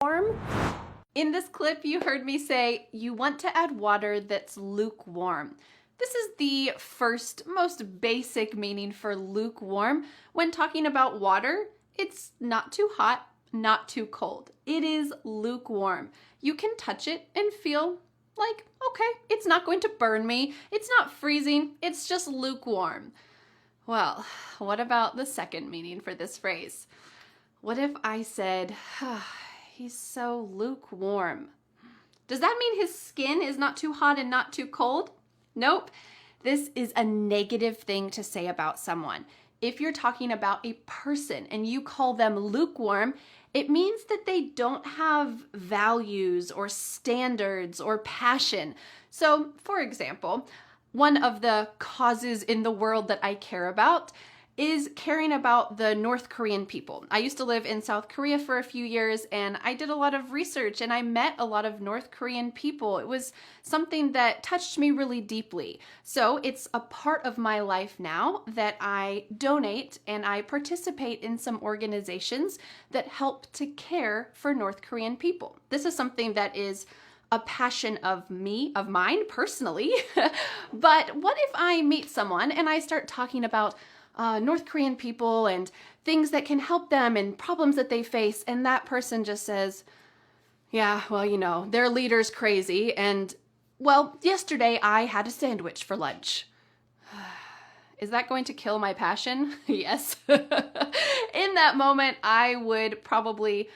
Warm. In this clip, you heard me say, you want to add water that's lukewarm. This is the first, most basic meaning for lukewarm. When talking about water, it's not too hot, not too cold. It is lukewarm. You can touch it and feel like, okay, it's not going to burn me. It's not freezing. It's just lukewarm. Well, what about the second meaning for this phrase? What if I said, he's so lukewarm? Does that mean his skin is not too hot and not too cold? Nope. This is a negative thing to say about someone. If you're talking about a person and you call them lukewarm, it means that they don't have values or standards or passion. So, for example, one of the causes in the world that I care about is caring about the North Korean people. I used to live in South Korea for a few years, and I did a lot of research and I met a lot of North Korean people. It was something that touched me really deeply. So it's a part of my life now that I donate and I participate in some organizations that help to care for North Korean people. This is something that is a passion of mine personally. But what if I meet someone and I start talking about North Korean people and things that can help them and problems that they face, and that person just says, yeah, well, you know, their leader's crazy, and, well, yesterday I had a sandwich for lunch. Is that going to kill my passion? Yes. In that moment, I would probably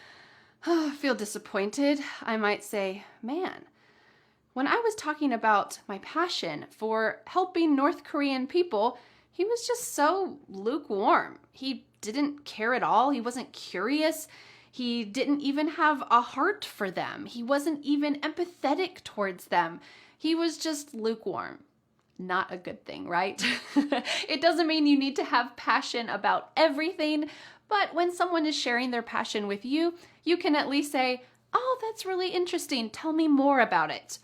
feel disappointed. I might say, man, when I was talking about my passion for helping North Korean people, he was just so lukewarm. He didn't care at all. He wasn't curious. He didn't even have a heart for them. He wasn't even empathetic towards them. He was just lukewarm. Not a good thing, right? It doesn't mean you need to have passion about everything, but when someone is sharing their passion with you, you can at least say, oh, that's really interesting. Tell me more about it.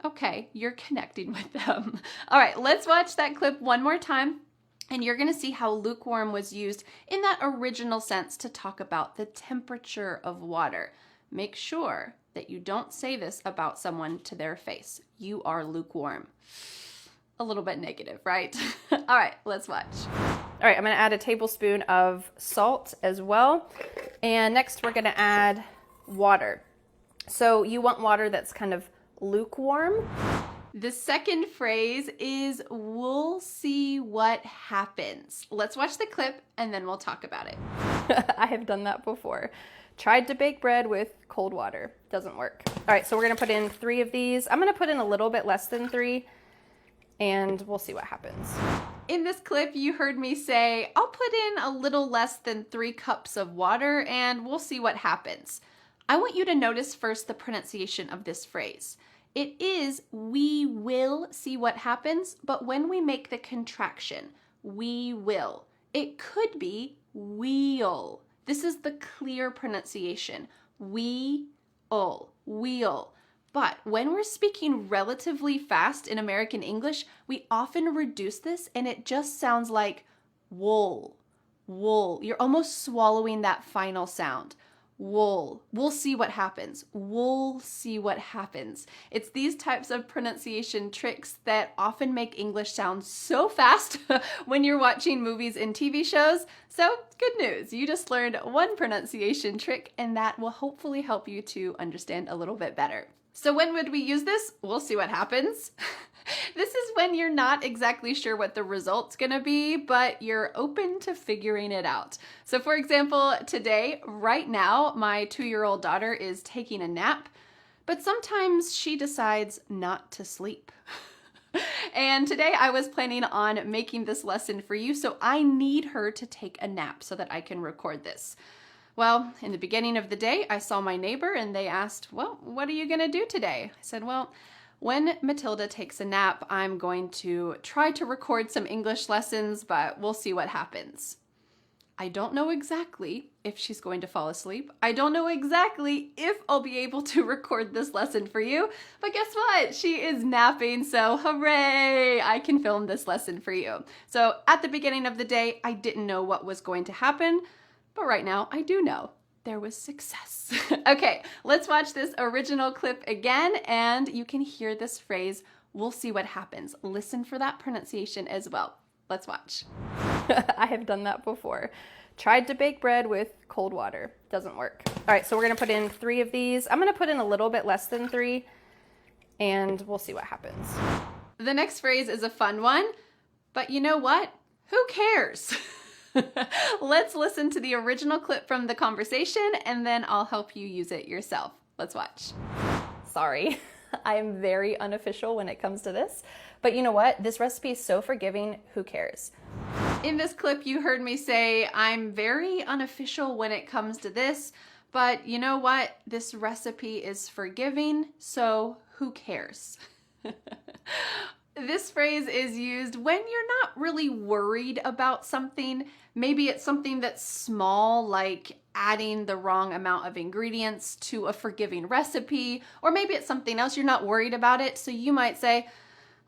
Okay, you're connecting with them. All right, let's watch that clip one more time. And you're going to see how lukewarm was used in that original sense to talk about the temperature of water. Make sure that you don't say this about someone to their face. You are lukewarm. A little bit negative, right? All right, let's watch. All right, I'm going to add a tablespoon of salt as well. And next we're going to add water. So you want water that's kind of lukewarm. The second phrase is, we'll see what happens. Let's watch the clip and then we'll talk about it. I have done that before. Tried to bake bread with cold water. Doesn't work. All right, so we're gonna put in 3 of these. I'm gonna put in a little bit less than 3 and we'll see what happens. In this clip, you heard me say, I'll put in a little less than 3 cups of water and we'll see what happens. I want you to notice first the pronunciation of this phrase. It is, we will see what happens, but when we make the contraction, we will, it could be we'll. This is the clear pronunciation. We'll. But when we're speaking relatively fast in American English, we often reduce this and it just sounds like wool. You're almost swallowing that final sound. Wool. We'll see what happens. We'll see what happens. It's these types of pronunciation tricks that often make English sound so fast when you're watching movies and TV shows. So good news, you just learned one pronunciation trick and that will hopefully help you to understand a little bit better. So when would we use this? We'll see what happens. This is when you're not exactly sure what the result's gonna be, but you're open to figuring it out. So for example, today, right now, my 2-year-old daughter is taking a nap, but sometimes she decides not to sleep. And today I was planning on making this lesson for you, so I need her to take a nap so that I can record this. Well, in the beginning of the day, I saw my neighbor and they asked, well, what are you gonna do today? I said, well, when Matilda takes a nap, I'm going to try to record some English lessons, but we'll see what happens. I don't know exactly if she's going to fall asleep. I don't know exactly if I'll be able to record this lesson for you, but guess what? She is napping, so hooray! I can film this lesson for you. So at the beginning of the day, I didn't know what was going to happen, but right now I do know. there was success. Okay, let's watch this original clip again and you can hear this phrase. We'll see what happens. Listen for that pronunciation as well. Let's watch. I have done that before. Tried to bake bread with cold water. Doesn't work. All right, so we're gonna put in 3 of these. I'm gonna put in a little bit less than 3 and we'll see what happens. The next phrase is a fun one, but you know what? Who cares? Let's listen to the original clip from the conversation and then I'll help you use it yourself. Let's watch. Sorry, I am very unofficial when it comes to this, but you know what? This recipe is so forgiving, who cares? In this clip, you heard me say, I'm very unofficial when it comes to this, but you know what? This recipe is forgiving, so who cares? This phrase is used when you're not really worried about something. Maybe it's something that's small, like adding the wrong amount of ingredients to a forgiving recipe, or maybe it's something else, you're not worried about it. So you might say,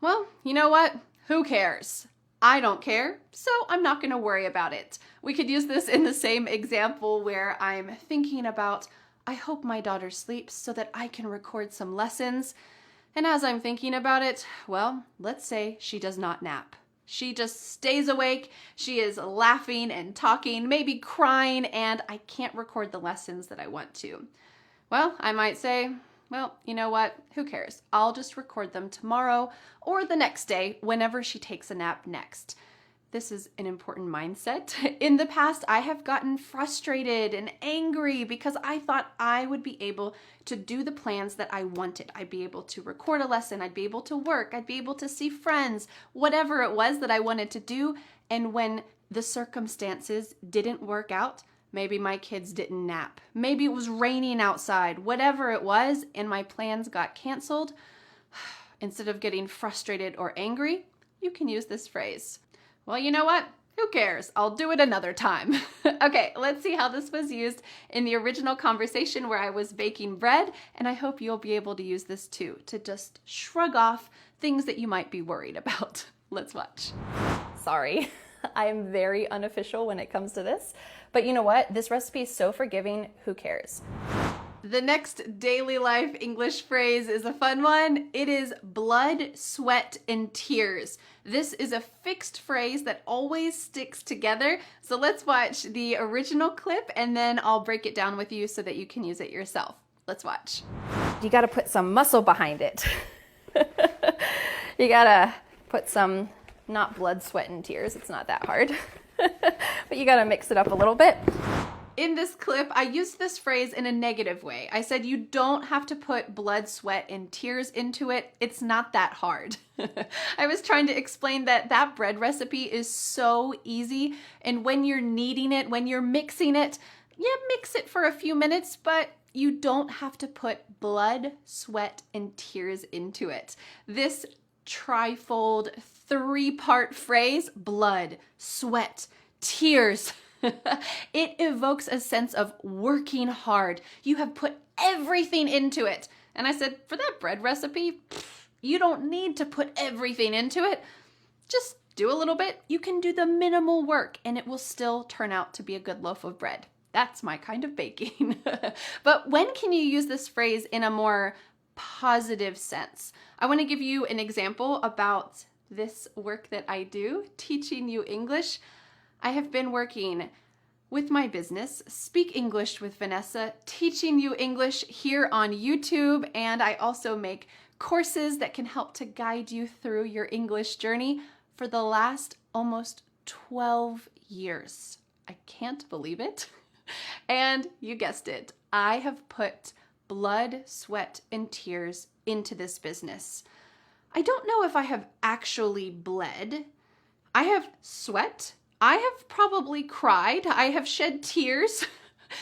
well, you know what? Who cares? I don't care, so I'm not going to worry about it. We could use this in the same example where I'm thinking about, I hope my daughter sleeps so that I can record some lessons. And as I'm thinking about it, well, let's say she does not nap. She just stays awake, she is laughing and talking, maybe crying, and I can't record the lessons that I want to. Well, I might say, well, you know what? Who cares? I'll just record them tomorrow or the next day whenever she takes a nap next. This is an important mindset. In the past, I have gotten frustrated and angry because I thought I would be able to do the plans that I wanted. I'd be able to record a lesson, I'd be able to work, I'd be able to see friends, whatever it was that I wanted to do. And when the circumstances didn't work out, maybe my kids didn't nap, maybe it was raining outside, whatever it was, and my plans got canceled, instead of getting frustrated or angry, you can use this phrase. Well, you know what? Who cares? I'll do it another time. Okay, let's see how this was used in the original conversation where I was baking bread, and I hope you'll be able to use this too, to just shrug off things that you might be worried about. Let's watch. Sorry, I am very unofficial when it comes to this, but you know what? This recipe is so forgiving, who cares? The next daily life English phrase is a fun one. It is blood, sweat, and tears. This is a fixed phrase that always sticks together. So let's watch the original clip and then I'll break it down with you so that you can use it yourself. Let's watch. You gotta put some muscle behind it. You gotta put some, not blood, sweat, and tears. It's not that hard. But you gotta mix it up a little bit. In this clip, I used this phrase in a negative way. I said you don't have to put blood, sweat, and tears into it. It's not that hard. I was trying to explain that that bread recipe is so easy, and when you're kneading it, when you're mixing it, yeah, mix it for a few minutes, but you don't have to put blood, sweat, and tears into it. This trifold, 3-part phrase, blood, sweat, tears, it evokes a sense of working hard. You have put everything into it. And I said, for that bread recipe, you don't need to put everything into it. Just do a little bit. You can do the minimal work and it will still turn out to be a good loaf of bread. That's my kind of baking. But when can you use this phrase in a more positive sense? I want to give you an example about this work that I do, teaching you English. I have been working with my business, Speak English with Vanessa, teaching you English here on YouTube, and I also make courses that can help to guide you through your English journey for the last almost 12 years. I can't believe it. And you guessed it, I have put blood, sweat, and tears into this business. I don't know if I have actually bled. I have sweat. I have probably cried. I have shed tears.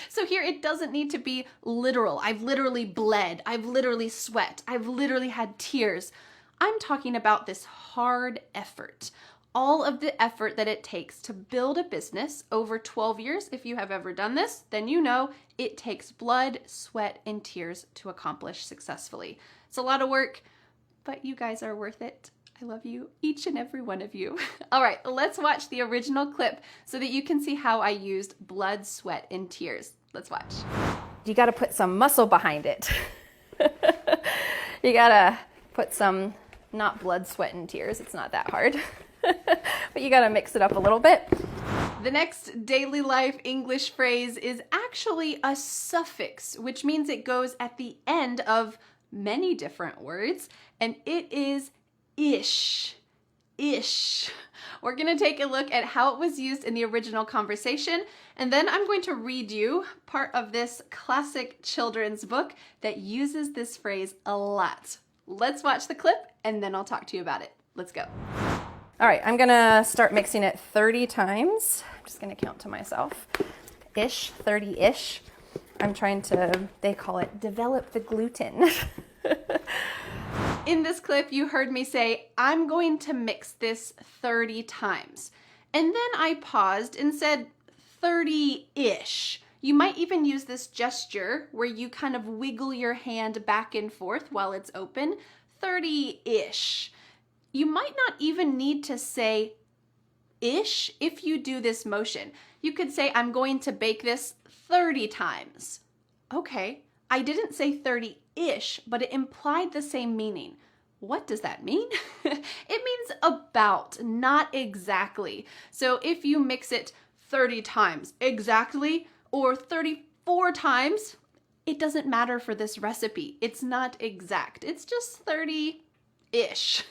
So here it doesn't need to be literal. I've literally bled. I've literally sweat. I've literally had tears. I'm talking about this hard effort. All of the effort that it takes to build a business over 12 years. If you have ever done this, then you know it takes blood, sweat, and tears to accomplish successfully. It's a lot of work, but you guys are worth it. I love you, each and every one of you. All right, let's watch the original clip so that you can see how I used blood, sweat, and tears. Let's watch. You got to put some muscle behind it. You got to put some, not blood, sweat, and tears. It's not that hard. But you got to mix it up a little bit. The next daily life English phrase is actually a suffix, which means it goes at the end of many different words, and it is ish. Ish. We're going to take a look at how it was used in the original conversation, and then I'm going to read you part of this classic children's book that uses this phrase a lot. Let's watch the clip, and then I'll talk to you about it. Let's go. All right, I'm gonna start mixing it 30 times. I'm just gonna count to myself. Ish, 30-ish. I'm trying to, they call it, develop the gluten. In this clip, you heard me say, I'm going to mix this 30 times. And then I paused and said 30-ish. You might even use this gesture where you kind of wiggle your hand back and forth while it's open. 30-ish. You might not even need to say ish if you do this motion. You could say, I'm going to bake this 30 times. Okay, I didn't say 30-ish, but it implied the same meaning. What does that mean? It means about, not exactly. So if you mix it 30 times exactly or 34 times, it doesn't matter for this recipe. It's not exact. It's just 30-ish.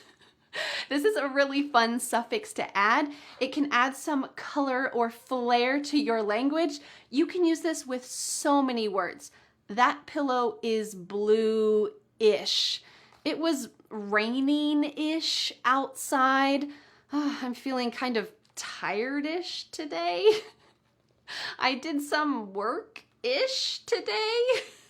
This is a really fun suffix to add. It can add some color or flair to your language. You can use this with so many words. That pillow is blue-ish. It was raining-ish outside. Oh, I'm feeling kind of tired-ish today. I did some work-ish today.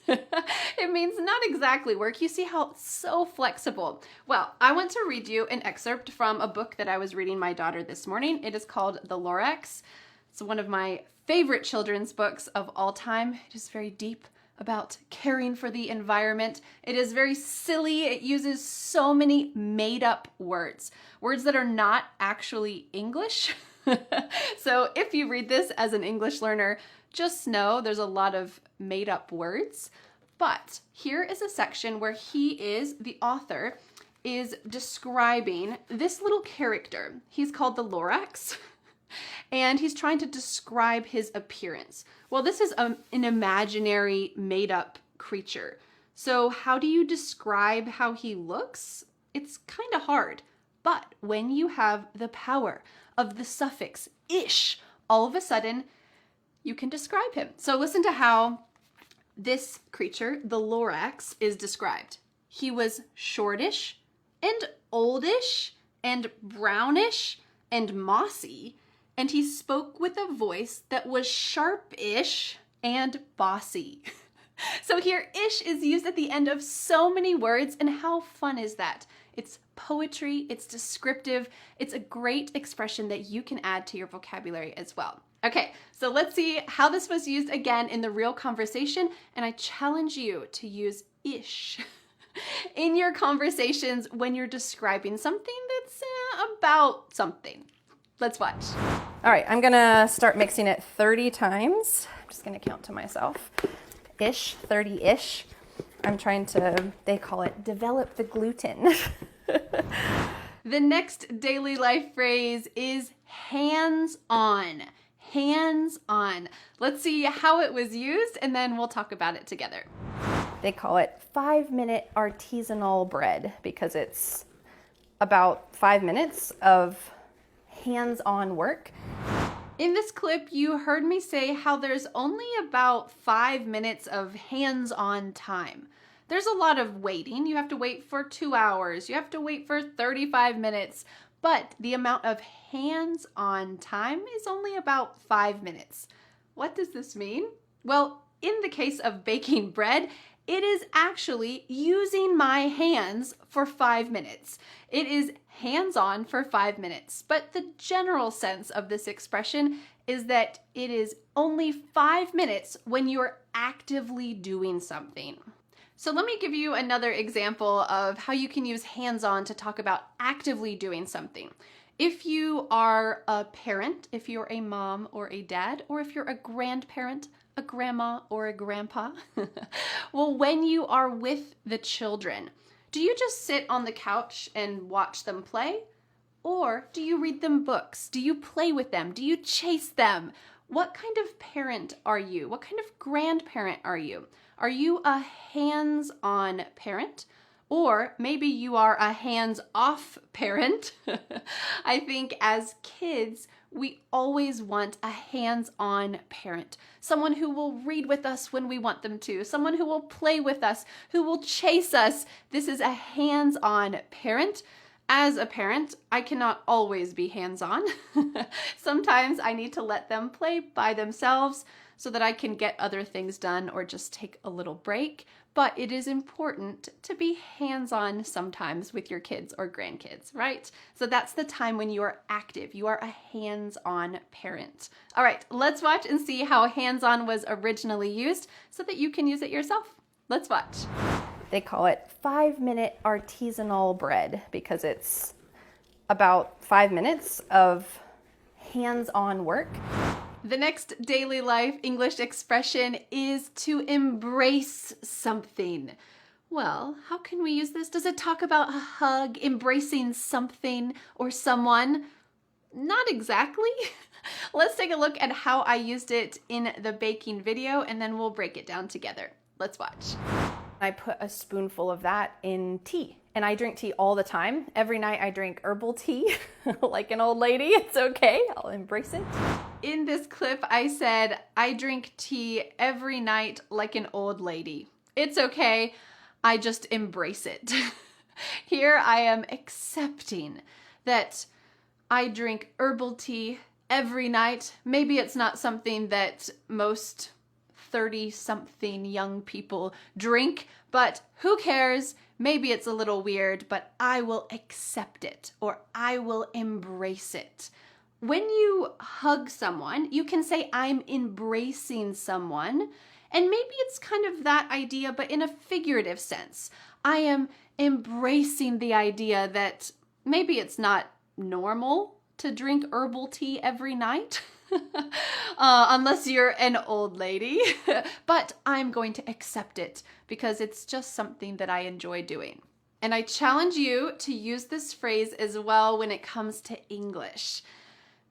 It means not exactly work. You see how it's so flexible. Well, I want to read you an excerpt from a book that I was reading my daughter this morning. It is called The Lorax. It's one of my favorite children's books of all time. It is very deep about caring for the environment. It is very silly. It uses so many made-up words that are not actually English. So if you read this as an English learner, just know there's a lot of made-up words. But here is a section where the author is describing this little character. He's called the Lorax, and he's trying to describe his appearance. Well, this is an imaginary made-up creature. So how do you describe how he looks? It's kind of hard. But when you have the power of the suffix ish, all of a sudden, you can describe him. So listen to how this creature, the Lorax, is described. He was shortish and oldish and brownish and mossy, and he spoke with a voice that was sharp-ish and bossy. So here, ish is used at the end of so many words, and how fun is that? It's poetry, it's descriptive, it's a great expression that you can add to your vocabulary as well. Okay, so let's see how this was used again in the real conversation, and I challenge you to use ish in your conversations when you're describing something that's about something. Let's watch. All right, I'm gonna start mixing it 30 times. I'm just gonna count to myself. Ish, 30-ish. I'm trying to, they call it, develop the gluten. The next daily life phrase is hands-on. Hands-on. Let's see how it was used, and then we'll talk about it together. They call it 5-minute artisanal bread because it's about 5 minutes of hands-on work. In this clip, you heard me say how there's only about 5 minutes of hands-on time. There's a lot of waiting. You have to wait for 2 hours. You have to wait for 35 minutes. But the amount of hands-on time is only about 5 minutes. What does this mean? Well, in the case of baking bread, it is actually using my hands for 5 minutes. It is hands-on for 5 minutes, but the general sense of this expression is that it is only 5 minutes when you're actively doing something. So let me give you another example of how you can use hands-on to talk about actively doing something. If you are a parent, if you're a mom or a dad, or if you're a grandparent, a grandma or a grandpa, well, when you are with the children, do you just sit on the couch and watch them play? Or do you read them books? Do you play with them? Do you chase them? What kind of parent are you? What kind of grandparent are you? Are you a hands-on parent? Or maybe you are a hands-off parent. I think as kids, we always want a hands-on parent. Someone who will read with us when we want them to. Someone who will play with us, who will chase us. This is a hands-on parent. As a parent, I cannot always be hands-on. Sometimes I need to let them play by themselves so that I can get other things done or just take a little break. But it is important to be hands-on sometimes with your kids or grandkids, right? So that's the time when you are active. You are a hands-on parent. All right, let's watch and see how hands-on was originally used so that you can use it yourself. Let's watch. They call it 5-minute artisanal bread because it's about 5 minutes of hands-on work. The next daily life English expression is to embrace something. Well, how can we use this? Does it talk about a hug, embracing something or someone? Not exactly. Let's take a look at how I used it in the baking video and then we'll break it down together. Let's watch. I put a spoonful of that in tea. And I drink tea all the time. Every night I drink herbal tea like an old lady. It's okay. I'll embrace it. In this clip, I said, I drink tea every night like an old lady. It's okay. I just embrace it. Here I am accepting that I drink herbal tea every night. Maybe it's not something that most 30-something young people drink, but who cares? Maybe it's a little weird, but I will accept it or I will embrace it. When you hug someone, you can say, I'm embracing someone. And maybe it's kind of that idea, but in a figurative sense. I am embracing the idea that maybe it's not normal to drink herbal tea every night. Unless you're an old lady, but I'm going to accept it because it's just something that I enjoy doing. And I challenge you to use this phrase as well when it comes to English.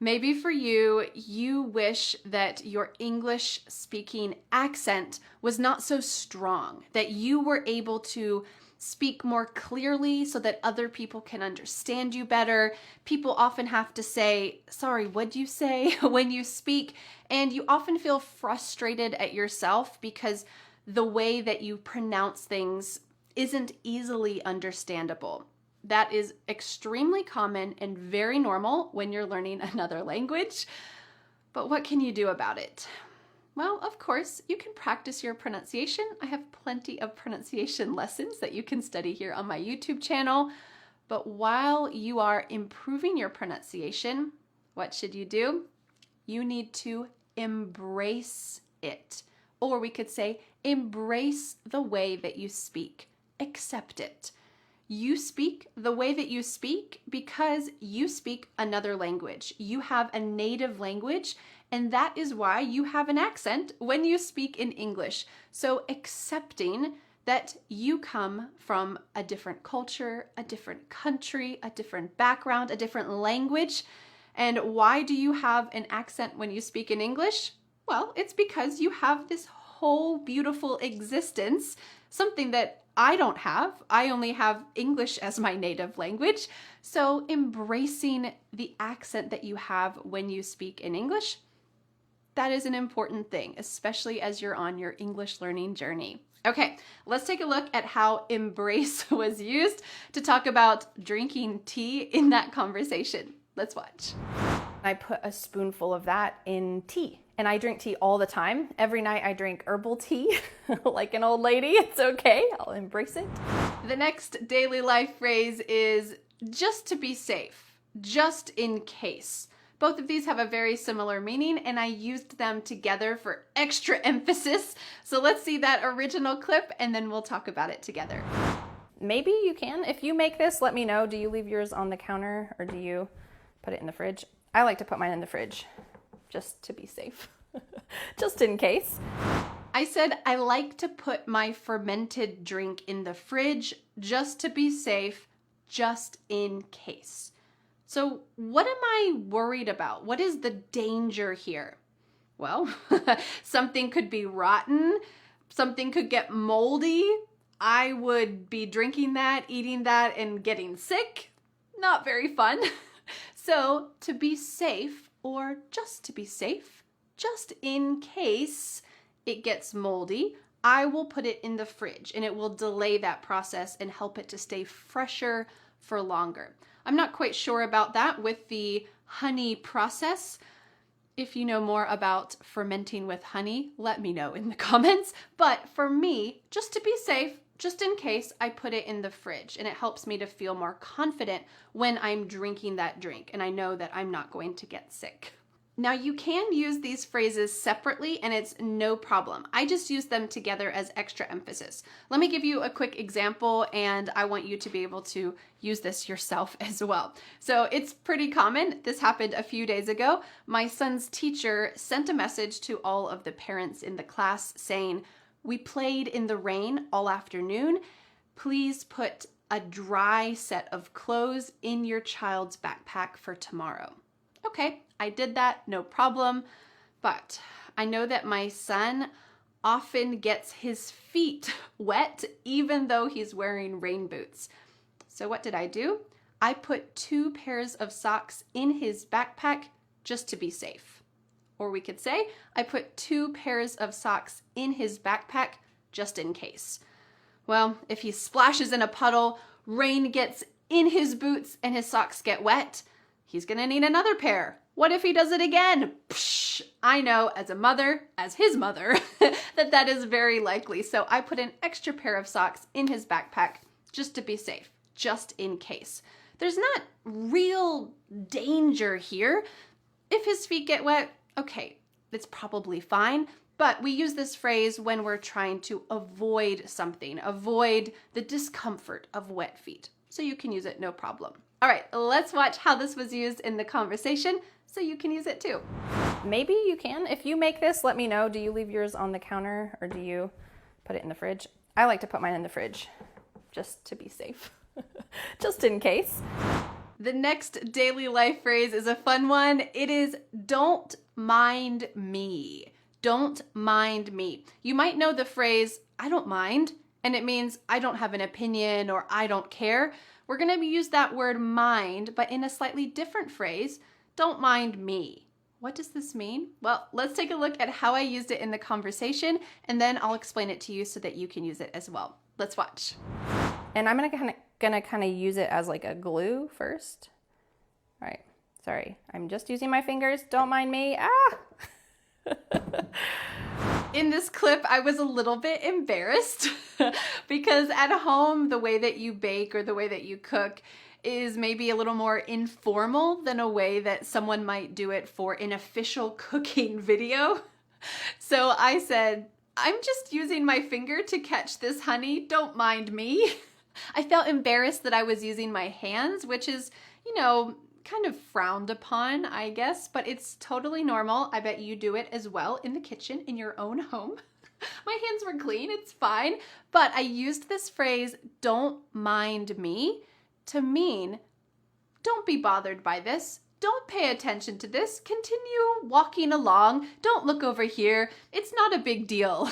Maybe for you, you wish that your English speaking accent was not so strong, that you were able to speak more clearly so that other people can understand you better. People often have to say, sorry, what'd you say when you speak? And you often feel frustrated at yourself because the way that you pronounce things isn't easily understandable. That is extremely common and very normal when you're learning another language. But what can you do about it? Well, of course, you can practice your pronunciation. I have plenty of pronunciation lessons that you can study here on my YouTube channel. But while you are improving your pronunciation, what should you do? You need to embrace it. Or we could say, embrace the way that you speak. Accept it. You speak the way that you speak because you speak another language. You have a native language, and that is why you have an accent when you speak in English. So accepting that you come from a different culture, a different country, a different background, a different language. And why do you have an accent when you speak in English? Well, it's because you have this whole beautiful existence, something that I don't have. I only have English as my native language. So embracing the accent that you have when you speak in English, that is an important thing, especially as you're on your English learning journey. Okay, let's take a look at how embrace was used to talk about drinking tea in that conversation. Let's watch. I put a spoonful of that in tea. And I drink tea all the time. Every night I drink herbal tea like an old lady. It's okay. I'll embrace it. The next daily life phrase is just to be safe, just in case. Both of these have a very similar meaning, and I used them together for extra emphasis. So let's see that original clip, and then we'll talk about it together. Maybe you can. If you make this, let me know. Do you leave yours on the counter or do you put it in the fridge? I like to put mine in the fridge just to be safe, just in case. I said I like to put my fermented drink in the fridge just to be safe, just in case. So what am I worried about? What is the danger here? Well, something could be rotten, something could get moldy. I would be drinking that, eating that, and getting sick. Not very fun. So to be safe, or just to be safe, just in case it gets moldy, I will put it in the fridge and it will delay that process and help it to stay fresher for longer. I'm not quite sure about that with the honey process. If you know more about fermenting with honey, let me know in the comments. But for me, just to be safe, just in case, I put it in the fridge and it helps me to feel more confident when I'm drinking that drink and I know that I'm not going to get sick. Now you can use these phrases separately and it's no problem. I just use them together as extra emphasis. Let me give you a quick example and I want you to be able to use this yourself as well. So it's pretty common. This happened a few days ago. My son's teacher sent a message to all of the parents in the class saying, "We played in the rain all afternoon. Please put a dry set of clothes in your child's backpack for tomorrow." Okay, I did that, no problem. But I know that my son often gets his feet wet even though he's wearing rain boots. So what did I do? I put 2 pairs of socks in his backpack just to be safe. Or we could say, I put 2 pairs of socks in his backpack just in case. Well, if he splashes in a puddle, rain gets in his boots and his socks get wet, he's gonna need another pair. What if he does it again? Psh, I know as a mother, as his mother, that is very likely. So I put an extra pair of socks in his backpack just to be safe, just in case. There's not real danger here. If his feet get wet, okay, it's probably fine. But we use this phrase when we're trying to avoid something, avoid the discomfort of wet feet. So you can use it, no problem. All right, let's watch how this was used in the conversation so you can use it too. Maybe you can. If you make this, let me know. Do you leave yours on the counter or do you put it in the fridge? I like to put mine in the fridge just to be safe, just in case. The next daily life phrase is a fun one. It is don't mind me. Don't mind me. You might know the phrase, I don't mind, and it means I don't have an opinion or I don't care. We're going to use that word mind, but in a slightly different phrase, don't mind me. What does this mean? Well, let's take a look at how I used it in the conversation, and then I'll explain it to you so that you can use it as well. Let's watch. And I'm gonna kind of use it as like a glue first. All right, sorry, I'm just using my fingers. Don't mind me. Ah! In this clip, I was a little bit embarrassed because at home, the way that you bake or the way that you cook is maybe a little more informal than a way that someone might do it for an official cooking video. So I said, I'm just using my finger to catch this honey. Don't mind me. I felt embarrassed that I was using my hands, which is, kind of frowned upon, I guess, but it's totally normal. I bet you do it as well in the kitchen in your own home. My hands were clean, it's fine. But I used this phrase, don't mind me, to mean, don't be bothered by this. Don't pay attention to this. Continue walking along. Don't look over here. It's not a big deal.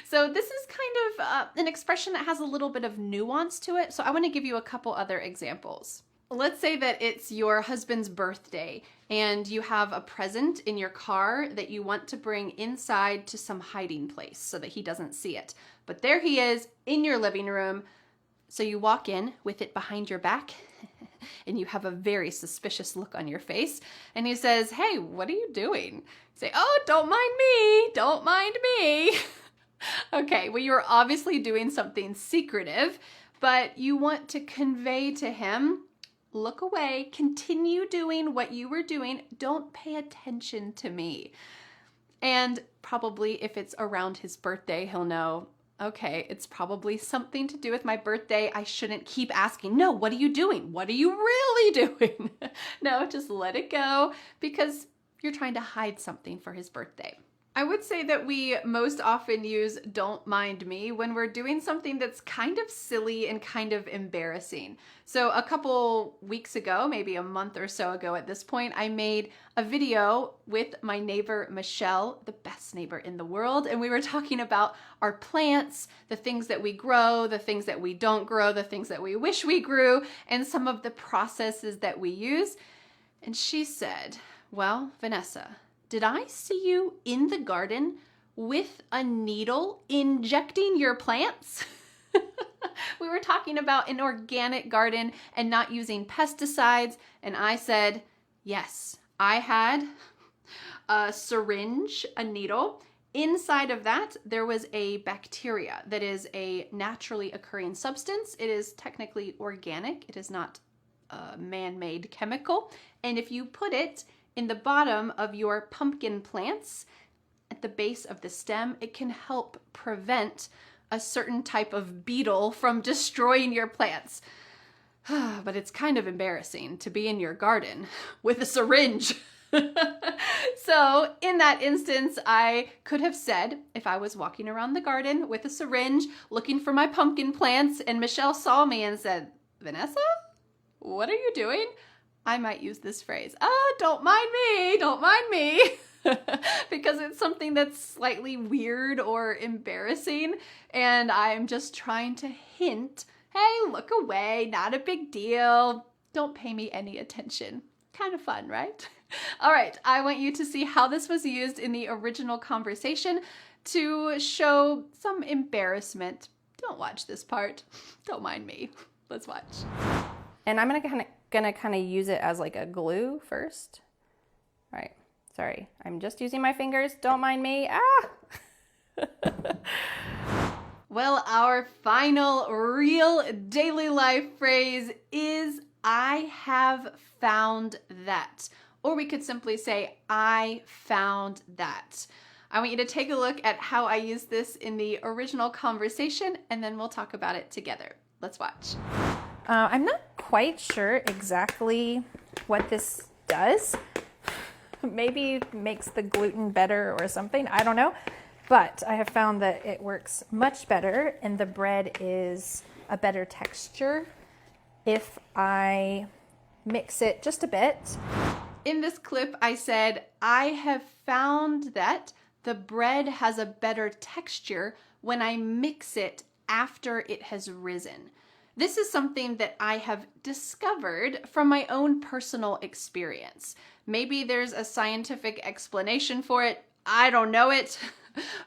So this is kind of an expression that has a little bit of nuance to it. So I want to give you a couple other examples. Let's say that it's your husband's birthday and you have a present in your car that you want to bring inside to some hiding place so that he doesn't see it. But there he is in your living room. So you walk in with it behind your back and you have a very suspicious look on your face. And he says, hey, what are you doing? You say, oh, don't mind me. Don't mind me. Okay, well, you're obviously doing something secretive, but you want to convey to him, look away, continue doing what you were doing, don't pay attention to me. And probably if it's around his birthday, he'll know, okay, it's probably something to do with my birthday. I shouldn't keep asking, no, what are you doing? What are you really doing? No, just let it go because you're trying to hide something for his birthday. I would say that we most often use don't mind me when we're doing something that's kind of silly and kind of embarrassing. So a couple weeks ago, maybe a month or so ago at this point, I made a video with my neighbor, Michelle, the best neighbor in the world. And we were talking about our plants, the things that we grow, the things that we don't grow, the things that we wish we grew, and some of the processes that we use. And she said, well, Vanessa, did I see you in the garden with a needle injecting your plants? We were talking about an organic garden and not using pesticides, and I said, yes, I had a syringe, a needle. Inside of that, there was a bacteria that is a naturally occurring substance. It is technically organic. It is not a man-made chemical. And if you put it in the bottom of your pumpkin plants, at the base of the stem, it can help prevent a certain type of beetle from destroying your plants. But it's kind of embarrassing to be in your garden with a syringe. So in that instance, I could have said, if I was walking around the garden with a syringe looking for my pumpkin plants and Michelle saw me and said, Vanessa, what are you doing? I might use this phrase, don't mind me, because it's something that's slightly weird or embarrassing, and I'm just trying to hint, hey, look away, not a big deal, don't pay me any attention. Kind of fun, right? All right, I want you to see how this was used in the original conversation to show some embarrassment. Don't watch this part. Don't mind me. Let's watch. And I'm gonna kind of use it as like a glue first. All right, sorry, I'm just using my fingers. Don't mind me. Well, our final real daily life phrase is I have found that. Or we could simply say, I found that. I want you to take a look at how I use this in the original conversation, and then we'll talk about it together. Let's watch. I'm not quite sure exactly what this does. Maybe makes the gluten better or something. I don't know. But I have found that it works much better and the bread is a better texture if I mix it just a bit. In this clip, I said, I have found that the bread has a better texture when I mix it after it has risen. This is something that I have discovered from my own personal experience. Maybe there's a scientific explanation for it. I don't know it,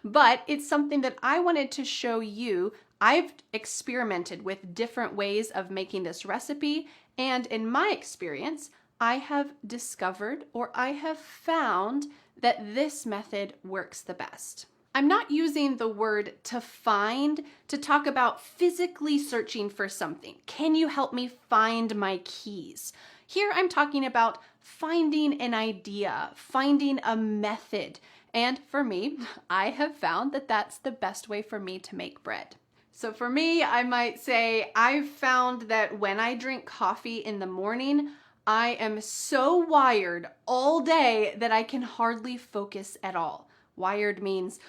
but it's something that I wanted to show you. I've experimented with different ways of making this recipe, and in my experience, I have discovered or I have found that this method works the best. I'm not using the word to find to talk about physically searching for something. Can you help me find my keys? Here I'm talking about finding an idea, finding a method. And for me, I have found that that's the best way for me to make bread. So for me, I might say I've found that when I drink coffee in the morning, I am so wired all day that I can hardly focus at all. Wired means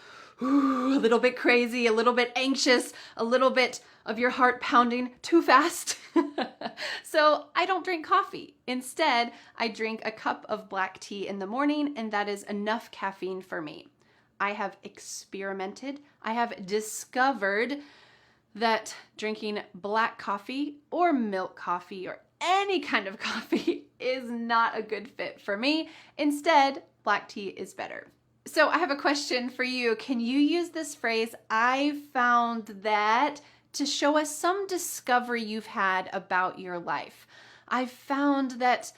a little bit crazy, a little bit anxious, a little bit of your heart pounding too fast. So I don't drink coffee. Instead, I drink a cup of black tea in the morning, and that is enough caffeine for me. I have experimented. I have discovered that drinking black coffee or milk coffee or any kind of coffee is not a good fit for me. Instead, black tea is better. So I have a question for you. Can you use this phrase, I found that, to show us some discovery you've had about your life? I've found that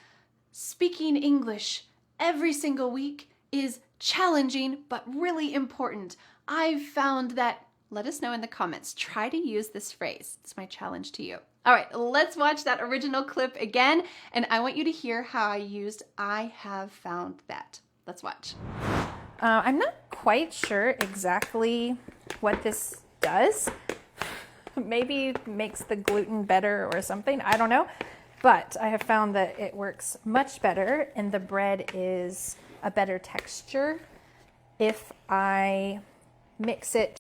speaking English every single week is challenging but really important. I've found that Let us know in the comments. Try to use this phrase. It's my challenge to you. All right, let's watch that original clip again, and I want you to hear how I used I have found that. Let's watch. I'm not quite sure exactly what this does. Maybe makes the gluten better or something. I don't know. But I have found that it works much better and the bread is a better texture if I mix it